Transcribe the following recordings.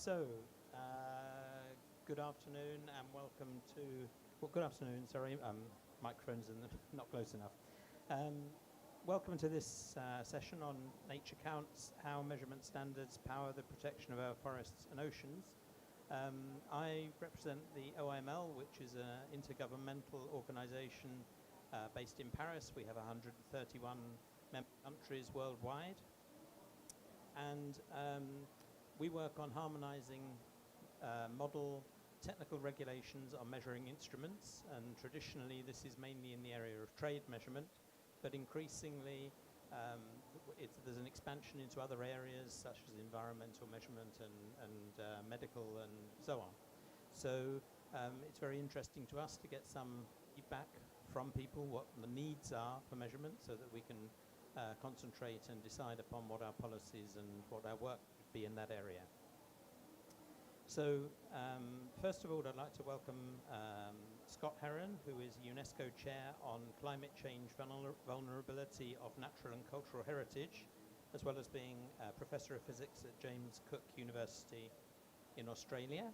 So, good afternoon and welcome to, good afternoon, sorry, microphone's not close enough. Welcome to this session on Nature Counts, How Measurement Standards Power the Protection of Our Forests and Oceans. I represent the OIML, which is an intergovernmental organization based in Paris. We have 131 member countries worldwide. And we work on harmonizing model technical regulations on measuring instruments, and traditionally this is mainly in the area of trade measurement, but increasingly there's an expansion into other areas such as environmental measurement and medical and so on. So it's very interesting to us to get some feedback from people what the needs are for measurement so that we can concentrate and decide upon what our policies and what our work would be in that area. So first of all, I'd like to welcome Scott Heron, who is UNESCO Chair on Climate Change Vulnerability of Natural and Cultural Heritage, as well as being a Professor of Physics at James Cook University in Australia.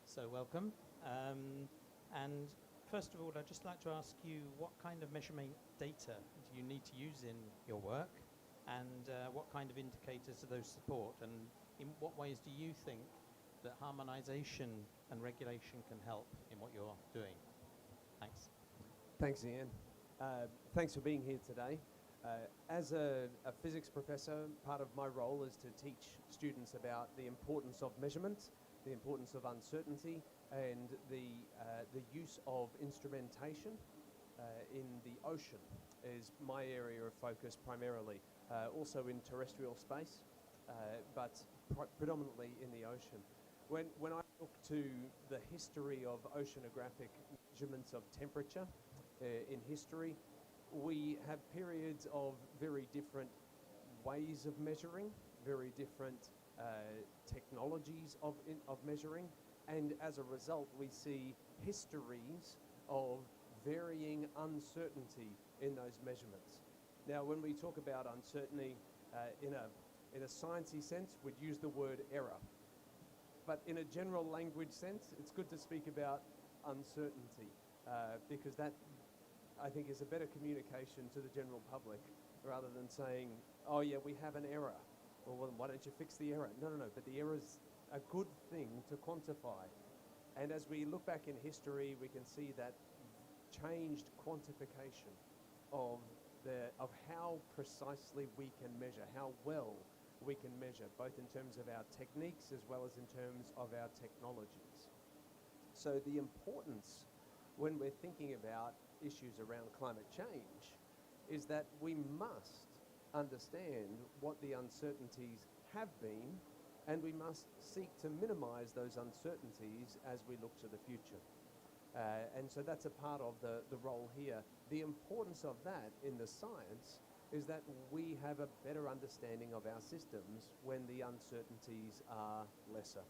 So welcome. And first of all, I'd just like to ask you what kind of measurement data do you need to use in your work, and what kind of indicators do those support, and in what ways do you think that harmonization and regulation can help in what you're doing? Thanks. Thanks, Ian. Thanks for being here today. As a physics professor, part of my role is to teach students about the importance of measurement, the importance of uncertainty, and the use of instrumentation in the ocean is my area of focus primarily, also in terrestrial space, but predominantly in the ocean. When I look to the history of oceanographic measurements of temperature in history, we have periods of very different ways of measuring, very different technologies of measuring, and as a result we see histories of varying uncertainty in those measurements. Now, when we talk about uncertainty in a sciencey sense, we'd use the word error. But in a general language sense, it's good to speak about uncertainty because that, I think, is a better communication to the general public rather than saying, oh yeah, we have an error. Well, why don't you fix the error? No, but the error's a good thing to quantify. And as we look back in history, we can see that changed quantification of how precisely we can measure, how well we can measure, both in terms of our techniques as well as in terms of our technologies. So the importance when we're thinking about issues around climate change is that we must understand what the uncertainties have been, and we must seek to minimize those uncertainties as we look to the future. And so that's a part of the role here. The importance of that in the science is that we have a better understanding of our systems when the uncertainties are lesser.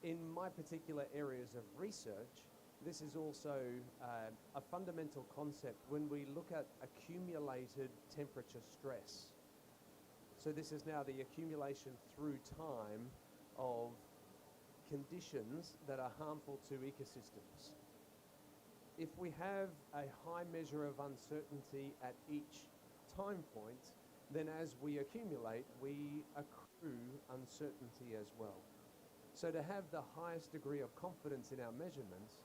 In my particular areas of research, this is also a fundamental concept when we look at accumulated temperature stress. So this is now the accumulation through time of conditions that are harmful to ecosystems. If we have a high measure of uncertainty at each time point, then as we accumulate, we accrue uncertainty as well. So to have the highest degree of confidence in our measurements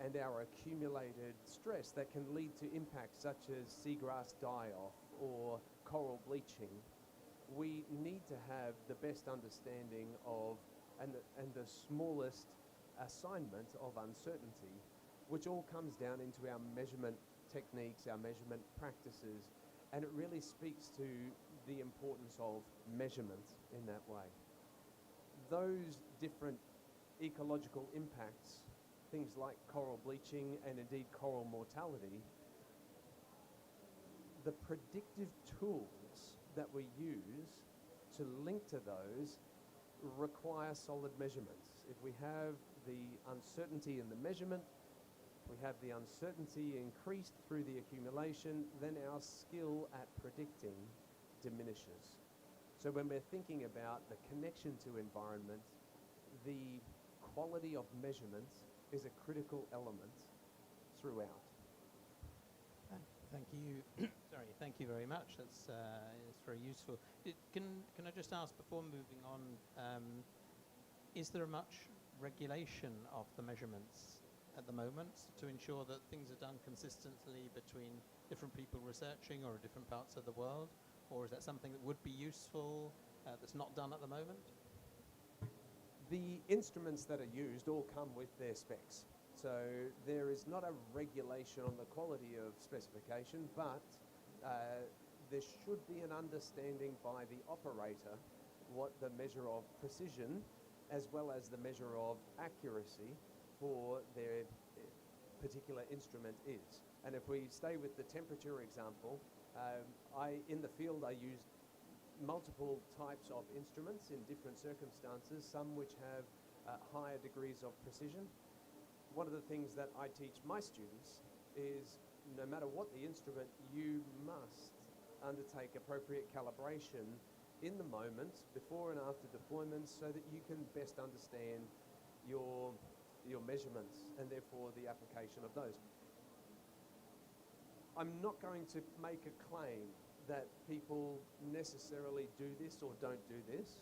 and our accumulated stress that can lead to impacts such as seagrass die-off or coral bleaching, we need to have the best understanding of and the smallest assignment of uncertainty, which all comes down into our measurement techniques, our measurement practices, and it really speaks to the importance of measurement in that way. Those different ecological impacts, things like coral bleaching and indeed coral mortality, the predictive tools that we use to link to those require solid measurements. If we have the uncertainty in the measurement, we have the uncertainty increased through the accumulation, then our skill at predicting diminishes. So when we're thinking about the connection to environment, the quality of measurement is a critical element throughout. Thank you. Sorry, thank you very much. That's very useful. Can I just ask before moving on? Is there much regulation of the measurements at the moment to ensure that things are done consistently between different people researching or different parts of the world, or is that something that would be useful that's not done at the moment? The instruments that are used all come with their specs. So there is not a regulation on the quality of specification, but there should be an understanding by the operator what the measure of precision as well as the measure of accuracy for their particular instrument is. And if we stay with the temperature example, in the field I used multiple types of instruments in different circumstances, some which have higher degrees of precision. One of the things that I teach my students is no matter what the instrument, you must undertake appropriate calibration in the moment, before and after deployment, so that you can best understand your measurements and therefore the application of those. I'm not going to make a claim that people necessarily do this or don't do this,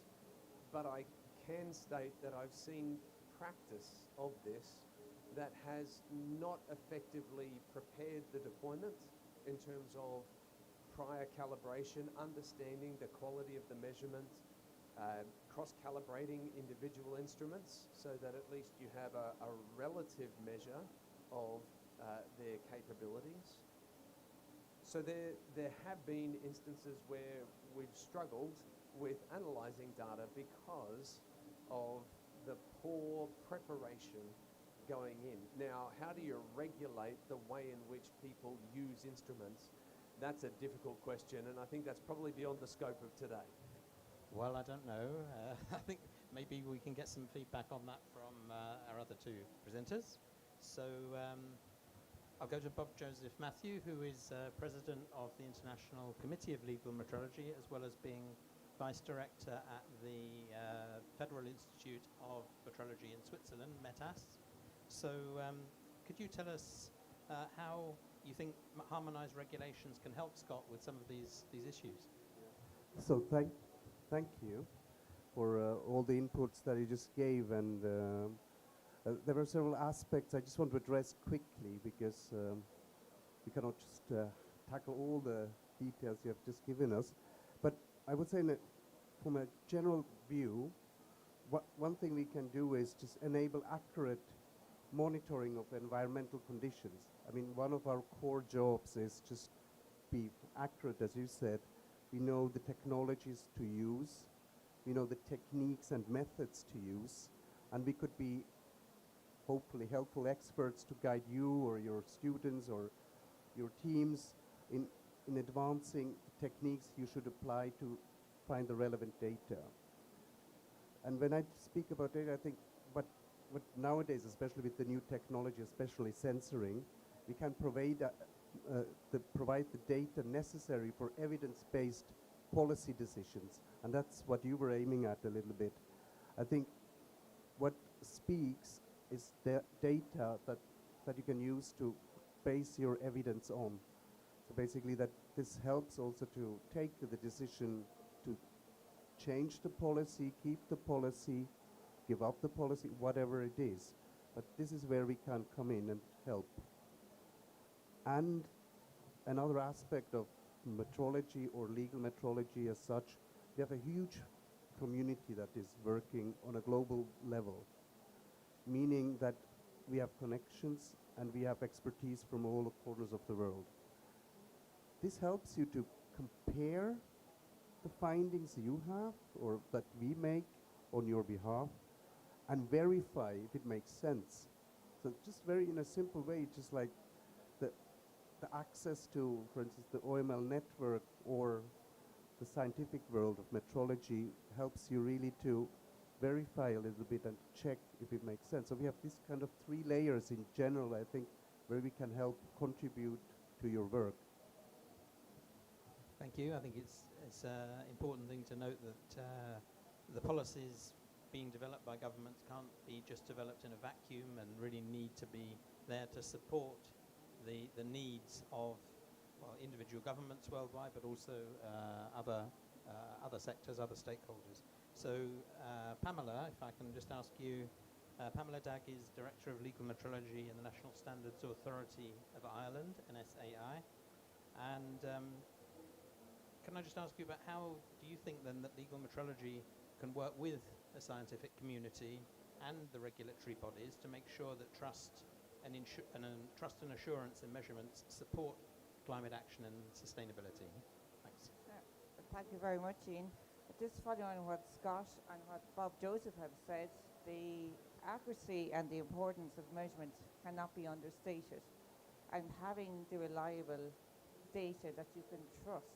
but I can state that I've seen practice of this that has not effectively prepared the deployment in terms of prior calibration, understanding the quality of the measurement, cross-calibrating individual instruments so that at least you have a relative measure of their capabilities. So there have been instances where we've struggled with analysing data because of the poor preparation going in. Now, how do you regulate the way in which people use instruments? That's a difficult question, and I think that's probably beyond the scope of today. Well, I don't know. I think maybe we can get some feedback on that from our other two presenters. So I'll go to Bob Joseph Matthew, who is President of the International Committee of Legal Metrology, as well as being Vice Director at the Federal Institute of Metrology in Switzerland, METAS. So could you tell us how you think harmonized regulations can help Scott with some of these issues? So thank you for all the inputs that you just gave, and there were several aspects I just want to address quickly because we cannot just tackle all the details you have just given us. But I would say from a general view, one thing we can do is just enable accurate monitoring of environmental conditions. I mean, one of our core jobs is just be accurate, as you said. We know the technologies to use, we know the techniques and methods to use, and we could be hopefully helpful experts to guide you or your students or your teams in advancing the techniques you should apply to find the relevant data. And when I speak about data, I think what nowadays, especially with the new technology, especially sensoring, we can provide the data necessary for evidence-based policy decisions. And that's what you were aiming at a little bit. I think what speaks is the data that you can use to base your evidence on. So basically that this helps also to take the decision to change the policy, keep the policy, give up the policy, whatever it is. But this is where we can come in and help. And another aspect of metrology or legal metrology as such, we have a huge community that is working on a global level, meaning that we have connections and we have expertise from all corners of the world. This helps you to compare the findings you have or that we make on your behalf and verify if it makes sense. So just very in a simple way, just like the access to, for instance, the OIML network or the scientific world of metrology helps you really to verify a little bit and check if it makes sense. So we have this kind of 3 layers in general, I think, where we can help contribute to your work. Thank you. I think it's an important thing to note that the policies being developed by governments can't be just developed in a vacuum and really need to be there to support the needs of individual governments worldwide, but also other sectors, other stakeholders. So Pamela, if I can just ask you, Pamela Dagg is Director of Legal Metrology in the National Standards Authority of Ireland, NSAI. And can I just ask you about how do you think then that legal metrology can work with the scientific community and the regulatory bodies to make sure that trust and assurance in measurements support climate action and sustainability? Thanks. Thank you very much, Ian. Just following on what Scott and what Bob Joseph have said, the accuracy and the importance of measurement cannot be understated. And having the reliable data that you can trust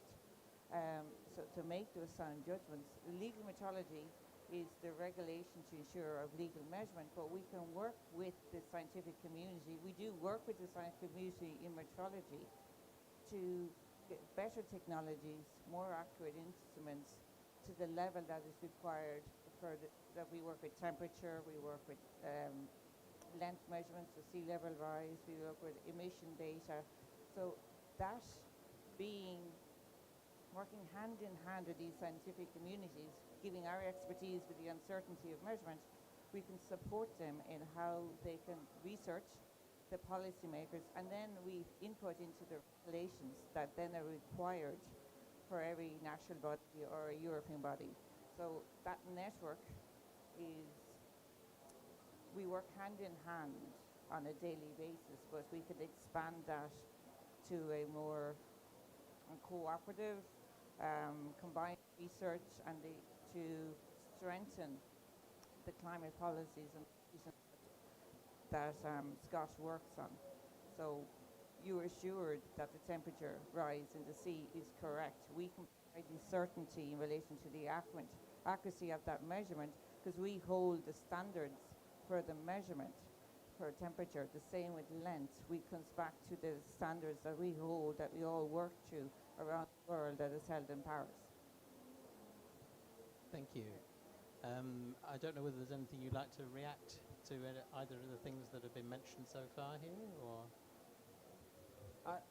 so to make those sound judgments. Legal metrology is the regulation to ensure of legal measurement, but we can work with the scientific community. We do work with the scientific community in metrology to get better technologies, more accurate instruments to the level that is required for that we work with temperature, we work with length measurements, the sea level rise, we work with emission data. So that being working hand in hand with these scientific communities, giving our expertise with the uncertainty of measurement, we can support them in how they can research the policymakers, and then we input into the regulations that then are required for every national body or a European body. So that network is, we work hand in hand on a daily basis, but we could expand that to a more cooperative, combined research and to strengthen the climate policies and that Scott works on. So you are assured that the temperature rise in the sea is correct. We can provide you certainty in relation to the accuracy of that measurement because we hold the standards for the measurement for temperature. The same with length. We comes back to the standards that we hold, that we all work to around the world, that is held in Paris. Thank you. I don't know whether there's anything you'd like to react to either of the things that have been mentioned so far here, or?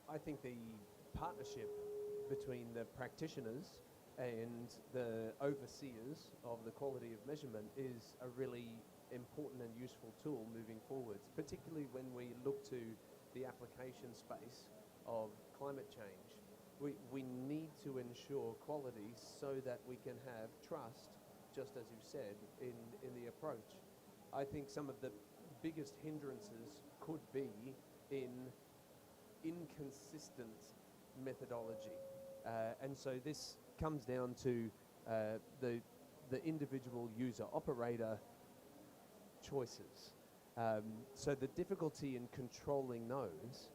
I think the partnership between the practitioners and the overseers of the quality of measurement is a really important and useful tool moving forwards, particularly when we look to the application space of climate change. We need to ensure quality so that we can have trust, just as you said, in the approach. I think some of the biggest hindrances could be in inconsistent methodology. And so this comes down to the individual user operator choices. So the difficulty in controlling those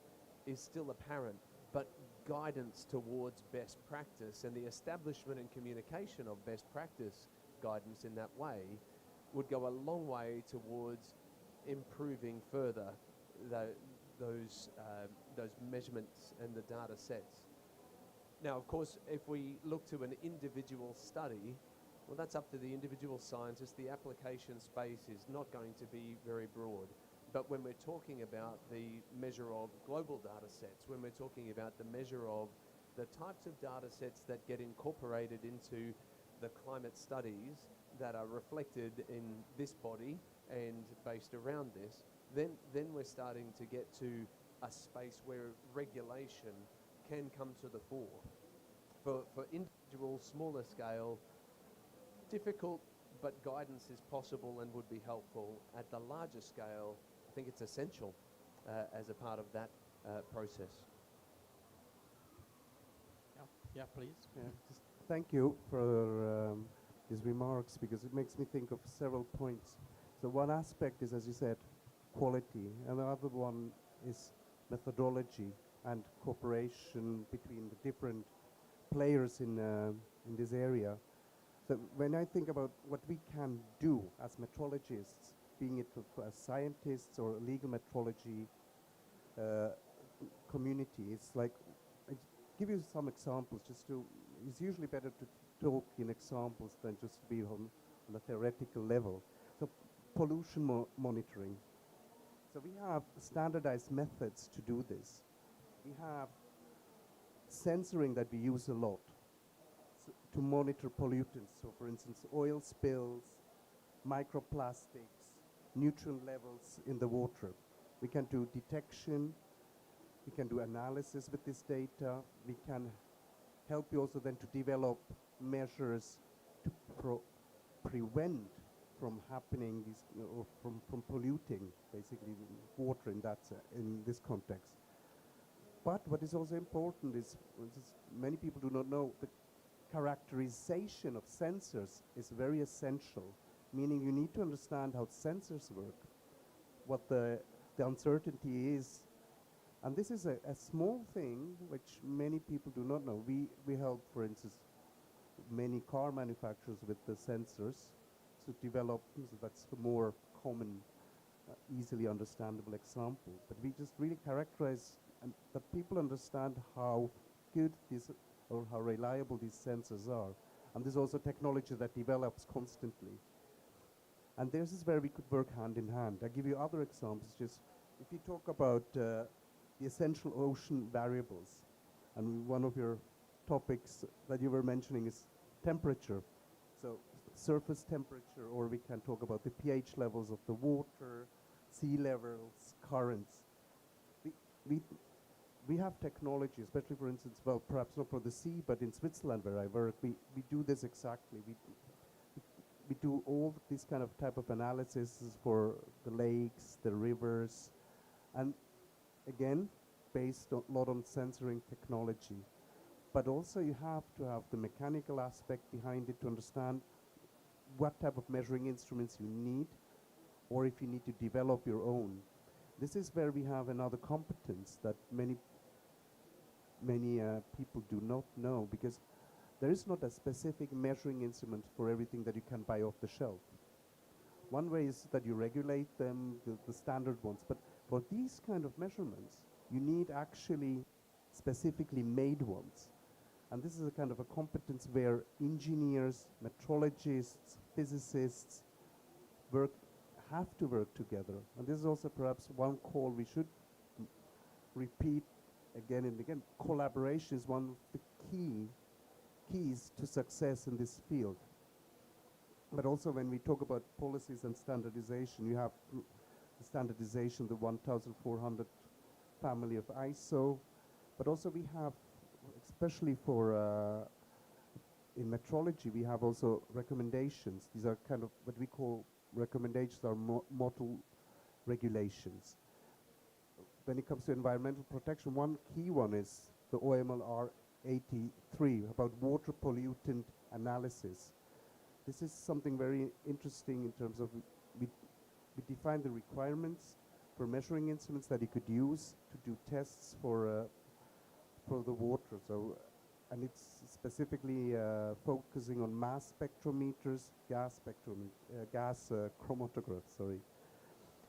is still apparent, but guidance towards best practice and the establishment and communication of best practice guidance in that way would go a long way towards improving further those measurements and the data sets. Now, of course, if we look to an individual study, well, that's up to the individual scientist. The application space is not going to be very broad. But when we're talking about the measure of global data sets, when we're talking about the measure of the types of data sets that get incorporated into the climate studies that are reflected in this body and based around this, then we're starting to get to a space where regulation can come to the fore. For individual, smaller scale, difficult, but guidance is possible and would be helpful. At the larger scale, I think it's essential as a part of that process. Yeah, please. Yeah, just thank you for these remarks, because it makes me think of several points. So one aspect is, as you said, quality, and the other one is methodology and cooperation between the different players in this area. So when I think about what we can do as metrologists, being it as scientists or legal metrology community, it's like give you some examples just to, it's usually better to talk in examples than just be on a theoretical level. So pollution monitoring. So we have standardized methods to do this. We have sensoring that we use a lot to monitor pollutants. So for instance, oil spills, microplastics, nutrient levels in the water. We can do detection, we can do analysis with this data, we can help you also then to develop measures to prevent from happening these, or from polluting basically water in that in this context. But what is also important is many people do not know the characterization of sensors is very essential, meaning you need to understand how sensors work, what the uncertainty is. And this is a small thing which many people do not know. We help, for instance, many car manufacturers with the sensors to develop, so that's a more common, easily understandable example. But we just really characterize and that people understand how good these or how reliable these sensors are. And there's also technology that develops constantly. And this is where we could work hand in hand. I give you other examples. Just if you talk about the essential ocean variables, and one of your topics that you were mentioning is temperature. So surface temperature, or we can talk about the pH levels of the water, sea levels, currents. We have technology, especially for instance, well, perhaps not for the sea, but in Switzerland where I work, we do this exactly. We do all this kind of type of analysis for the lakes, the rivers, and again, based a lot on sensoring technology. But also you have to have the mechanical aspect behind it to understand what type of measuring instruments you need, or if you need to develop your own. This is where we have another competence that many people do not know, because there is not a specific measuring instrument for everything that you can buy off the shelf. One way is that you regulate them, the standard ones, but for these kind of measurements, you need actually specifically made ones. And this is a kind of a competence where engineers, metrologists, physicists have to work together. And this is also perhaps one call we should repeat again and again. Collaboration is one of the keys to success in this field. But also when we talk about policies and standardization, you have the standardization, the 1400 family of ISO, but also we have, especially for in metrology, we have also recommendations. These are kind of what we call recommendations, are model regulations. When it comes to environmental protection, one key one is the OIML R83 about water pollutant analysis. This is something very interesting in terms of we define the requirements for measuring instruments that you could use to do tests for the water. So, and it's specifically focusing on mass spectrometers, gas chromatographs. Sorry.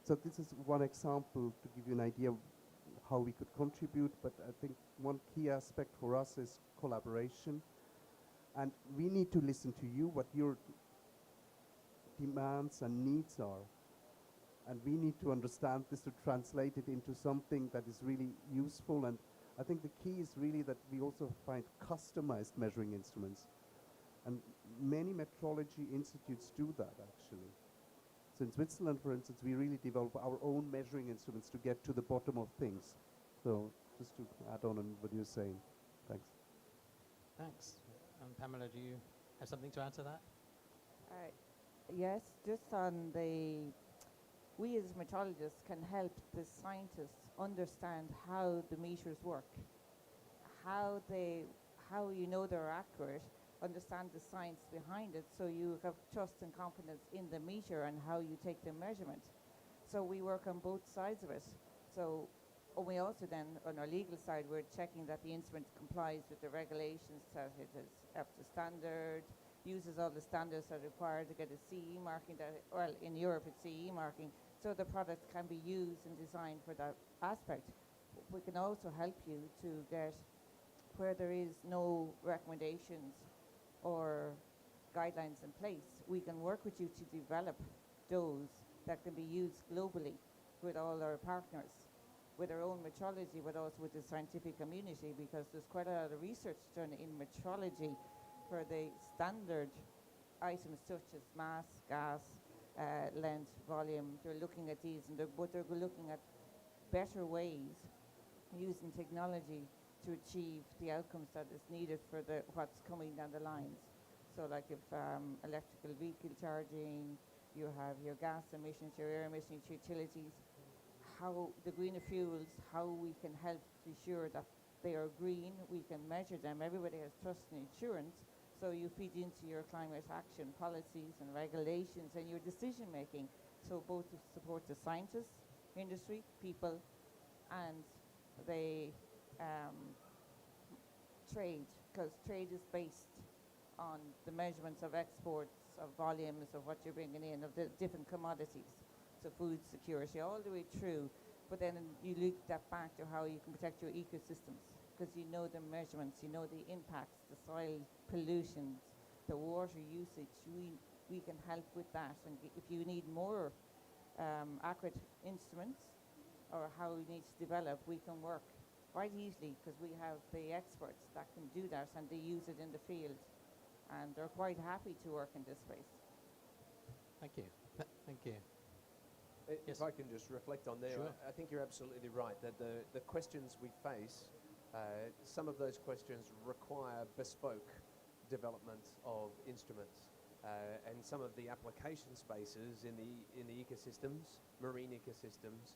So this is one example to give you an idea of how we could contribute. But I think one key aspect for us is collaboration, and we need to listen to you, what your demands and needs are. And we need to understand this to translate it into something that is really useful. And I think the key is really that we also find customized measuring instruments. And many metrology institutes do that, actually. So in Switzerland, for instance, we really develop our own measuring instruments to get to the bottom of things. So just to add on what you're saying. Thanks. Thanks. Pamela, do you have something to add to that? Yes, just on we as metrologists can help the scientists understand how the meters work, how you know they're accurate, understand the science behind it, so you have trust and confidence in the meter and how you take the measurement. So we work on both sides of it. So we also then, on our legal side, we're checking that the instrument complies with the regulations, that it is up to standard, uses all the standards that are required to get a CE marking, well, in Europe it's CE marking, so the product can be used and designed for that aspect. We can also help you to get where there is no recommendations or guidelines in place, we can work with you to develop those that can be used globally with all our partners, with our own metrology, but also with the scientific community, because there's quite a lot of research done in metrology for the standard items such as mass, gas, length, volume. They're looking at these, and they're looking at better ways using technology to achieve the outcomes that is needed for what's coming down the lines. So like if electrical vehicle charging, you have your gas emissions, your air emissions, utilities, how the greener fuels, how we can help be sure that they are green, we can measure them. Everybody has trust and insurance, so you feed into your climate action policies and regulations and your decision making. So both to support the scientists, industry, people, and the trade, because trade is based on the measurements of exports, of volumes, of what you're bringing in, of the different commodities. So food security, all the way through. But then you link that back to how you can protect your ecosystems, because you know the measurements, you know the impacts, the soil pollutions, the water usage. We can help with that. And if you need more accurate instruments, or how we need to develop, we can work quite easily, because we have the experts that can do that, and they use it in the field, and they're quite happy to work in this space. Thank you. Thank you. If I can just reflect on there, Sure. I think you're absolutely right that the questions we face, some of those questions require bespoke development of instruments, and some of the application spaces in the ecosystems, marine ecosystems,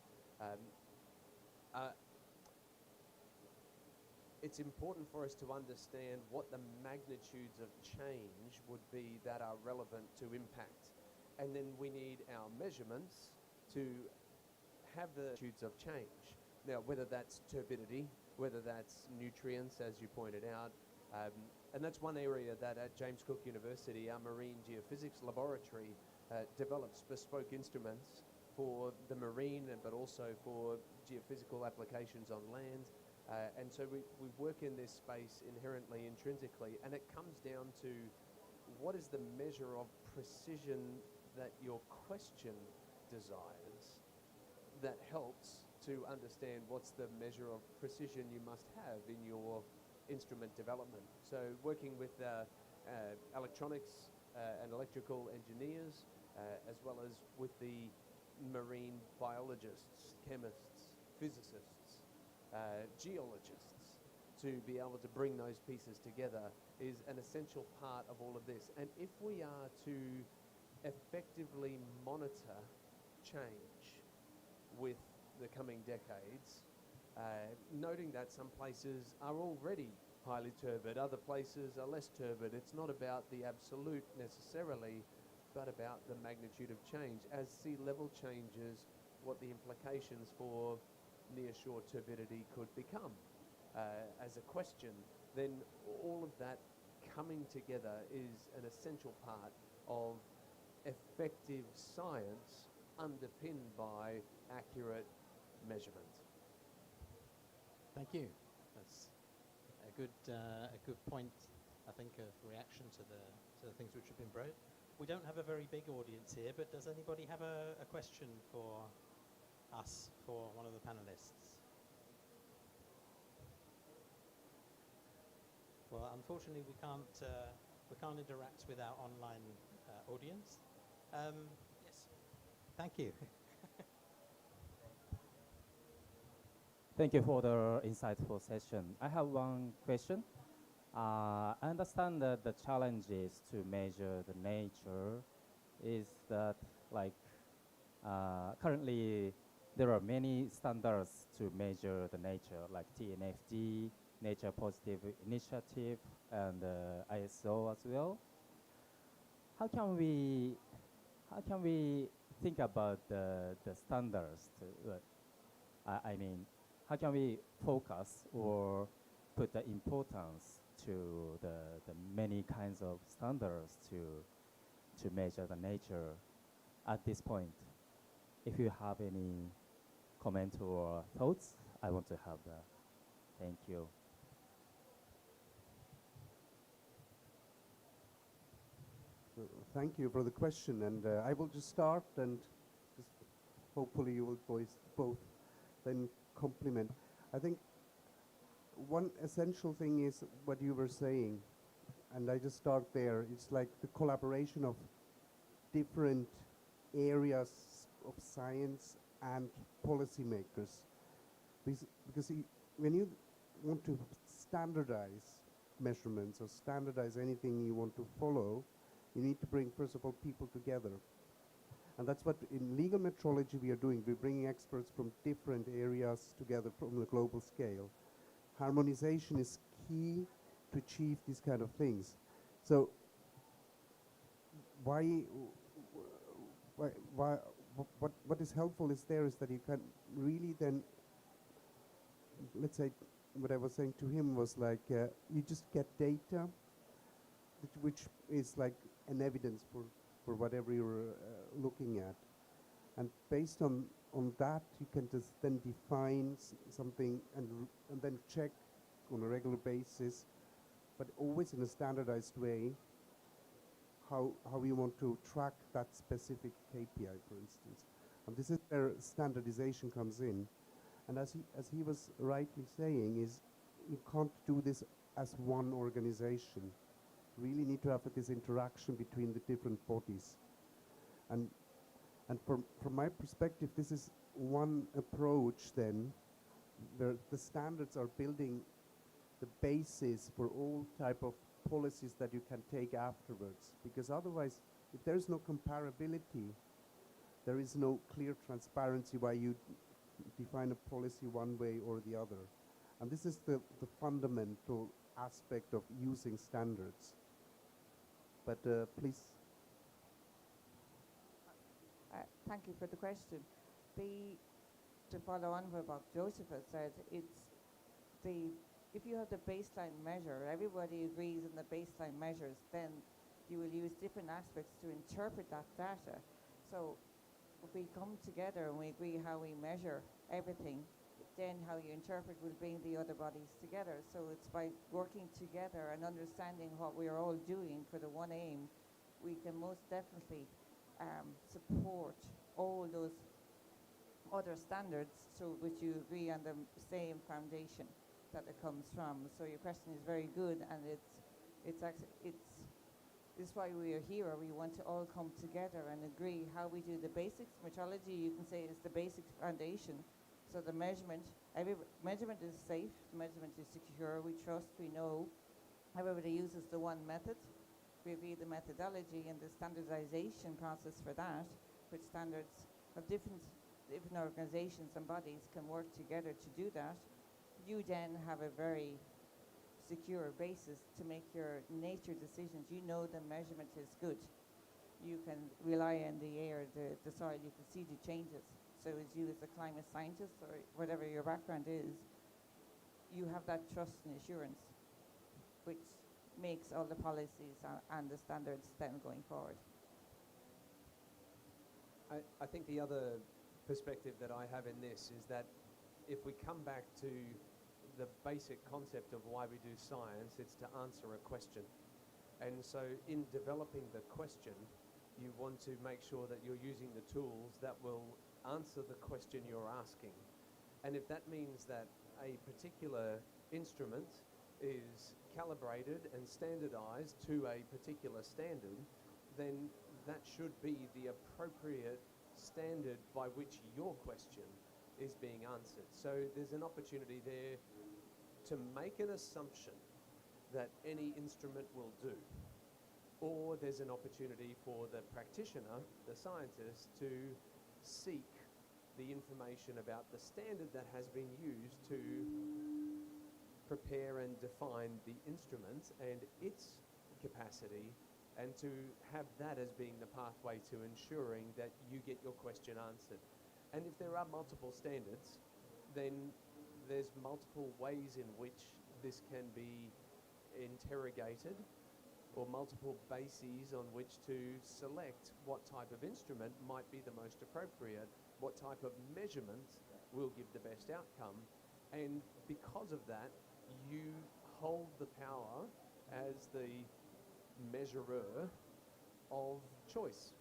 it's important for us to understand what the magnitudes of change would be that are relevant to impact. And then we need our measurements to have the magnitudes of change. Now, whether that's turbidity, whether that's nutrients, as you pointed out, and that's one area that at James Cook University, our marine geophysics laboratory develops bespoke instruments for the marine, but also for geophysical applications on land. And so we work in this space inherently, intrinsically, and it comes down to what is the measure of precision that your question desires that helps to understand what's the measure of precision you must have in your instrument development. So working with electronics and electrical engineers, as well as with the marine biologists, chemists, physicists, geologists, to be able to bring those pieces together is an essential part of all of this. And if we are to effectively monitor change with the coming decades, noting that some places are already highly turbid, other places are less turbid. It's not about the absolute necessarily, but about the magnitude of change. As sea level changes, what the implications for nearshore turbidity could become as a question, then all of that coming together is an essential part of effective science underpinned by accurate measurement. Thank you. That's a good point, I think, of reaction to the things which have been brought. We don't have a very big audience here, but does anybody have a question for us, for one of the panelists? Well, unfortunately, we can't interact with our online audience. Yes, thank you. Thank you for the insightful session. I have one question. I understand that the challenges to measure the nature is that, like, currently there are many standards to measure the nature, like TNFD, Nature Positive Initiative, and ISO as well. How can we think about the standards to, I mean, how can we focus or put the importance to the many kinds of standards to measure the nature at this point? If you have any comment or thoughts, I want to have that. Thank you. thank you for the question, and I will just start, and just hopefully you will both then complement. I think one essential thing is what you were saying, and I just start there. It's like the collaboration of different areas of science and policymakers. Because when you want to standardize measurements or standardize anything you want to follow, you need to bring, first of all, people together. And that's what in legal metrology we are doing. We're bringing experts from different areas together from the global scale. Harmonization is key to achieve these kind of things. So what is helpful is that you can really then, let's say, what I was saying to him was like, you just get data, which is like an evidence for whatever you're looking at. And based on that, you can just then define something and then check on a regular basis, but always in a standardized way, how you want to track that specific KPI, for instance. And this is where standardization comes in. And as he was rightly saying, is you can't do this as one organization. You really need to have this interaction between the different bodies. And from my perspective, this is one approach then, where the standards are building the basis for all type of policies that you can take afterwards. Because otherwise, if there's no comparability, there is no clear transparency why you define a policy one way or the other. And this is the fundamental aspect of using standards. But please. Thank you for the question. To follow on with what Joseph has said, if you have the baseline measure, everybody agrees on the baseline measures, then you will use different aspects to interpret that data. So if we come together and we agree how we measure everything, then how you interpret will bring the other bodies together. So it's by working together and understanding what we are all doing for the one aim, we can most definitely support all those other standards, so which you agree on the same foundation that it comes from. So your question is very good, and this is why we are here. We want to all come together and agree how we do the basics. Metrology, you can say, is the basic foundation. So the measurement is safe, the measurement is secure, we trust, we know. Everybody uses the one method. We agree the methodology and the standardization process for that, which standards of different organizations and bodies can work together to do that. You then have a very secure basis to make your nature decisions. You know the measurement is good. You can rely on the air, the soil, you can see the changes. So as you as a climate scientist or whatever your background is, you have that trust and assurance, which makes all the policies and the standards then going forward. I think the other perspective that I have in this is that if we come back to the basic concept of why we do science, it's to answer a question. And so in developing the question, you want to make sure that you're using the tools that will answer the question you're asking. And if that means that a particular instrument is calibrated and standardized to a particular standard, then that should be the appropriate standard by which your question is being answered. So there's an opportunity there to make an assumption that any instrument will do, or there's an opportunity for the practitioner, the scientist, to seek the information about the standard that has been used to prepare and define the instrument and its capacity, and to have that as being the pathway to ensuring that you get your question answered. And if there are multiple standards, then there's multiple ways in which this can be interrogated, or multiple bases on which to select what type of instrument might be the most appropriate, what type of measurement will give the best outcome. And because of that, you hold the power as the measurer of choice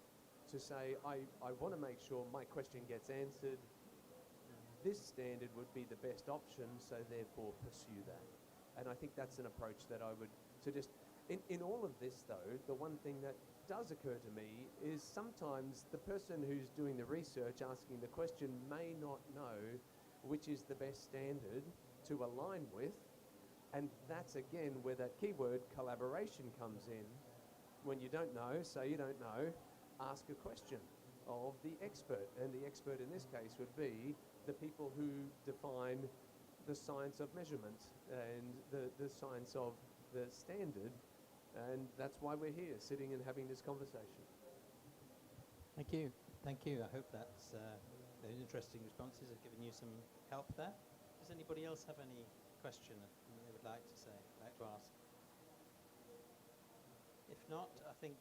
to say, I want to make sure my question gets answered. This standard would be the best option, so therefore pursue that. And I think that's an approach that I would suggest. In all of this, though, the one thing that does occur to me is sometimes the person who's doing the research, asking the question, may not know which is the best standard to align with. And that's, again, where that keyword collaboration comes in. When you don't know, say you don't know, ask a question of the expert. And the expert in this case would be the people who define the science of measurement and the science of the standard. And that's why we're here, sitting and having this conversation. Thank you. Thank you. I hope that's those interesting responses have given you some help there. Does anybody else have any question they would like to say, like to ask? If not, I think,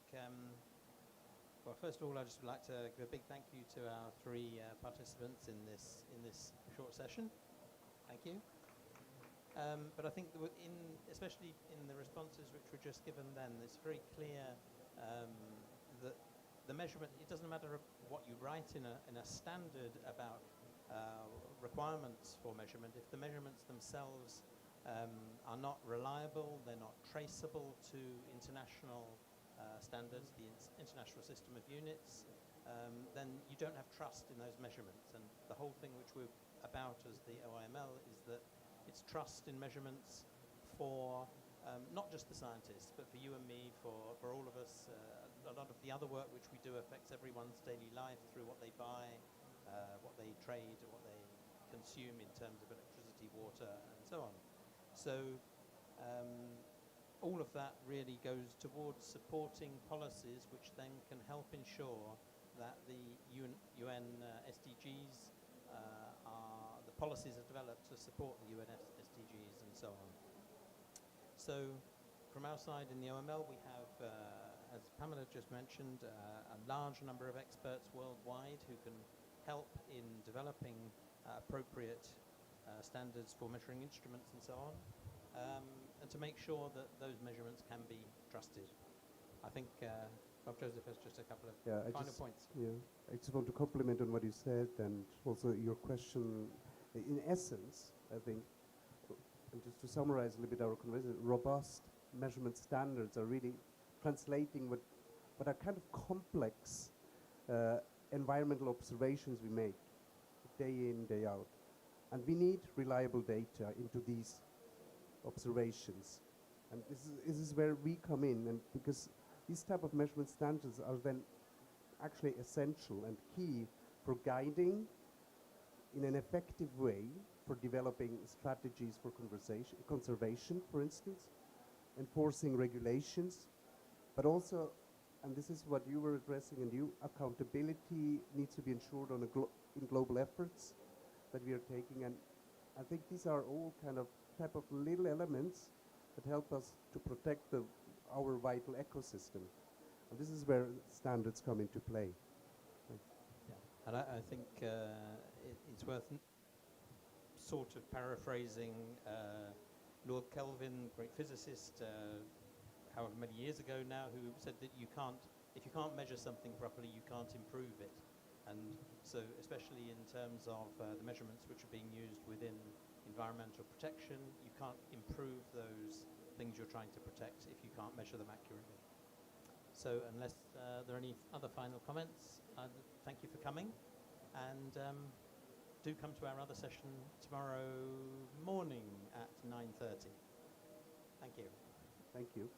well, first of all, I'd just like to give a big thank you to our three participants in this short session. Thank you. But I think especially in the responses which were just given then, it's very clear that the measurement, it doesn't matter what you write in a standard about requirements for measurement, if the measurements themselves are not reliable, they're not traceable to international standards, the international system of units, then you don't have trust in those measurements. And the whole thing which we're about as the OIML is that it's trust in measurements for not just the scientists, but for you and me, for all of us. A lot of the other work which we do affects everyone's daily life through what they buy, what they trade, what they consume in terms of electricity, water, and so on. So all of that really goes towards supporting policies which then can help ensure that the UN SDGs the policies are developed to support the UN SDGs and so on. So from our side in the OML, we have, as Pamela just mentioned, a large number of experts worldwide who can help in developing appropriate standards for measuring instruments and so on, and to make sure that those measurements can be trusted. I think Bob Joseph has just a couple of final points. Yeah, I just want to compliment on what you said and also your question. In essence, I think, and just to summarize a little bit our conversation, robust measurement standards are really translating what are kind of complex environmental observations we make day in, day out. And we need reliable data into these observations. And this is where we come in, and because these type of measurement standards are then actually essential and key for guiding in an effective way for developing strategies for conservation, for instance, enforcing regulations, but also, and this is what you were addressing, and accountability needs to be ensured on in global efforts that we are taking. And I think these are all kind of type of little elements that help us to protect our vital ecosystem. And this is where standards come into play. Yeah, and I think it's worth sort of paraphrasing Lord Kelvin, great physicist, however many years ago now, who said that if you can't measure something properly, you can't improve it. And so especially in terms of the measurements which are being used within environmental protection, you can't improve those things you're trying to protect if you can't measure them accurately. So unless there are any other final comments, thank you for coming, and do come to our other session tomorrow morning at 9:30. Thank you. Thank you.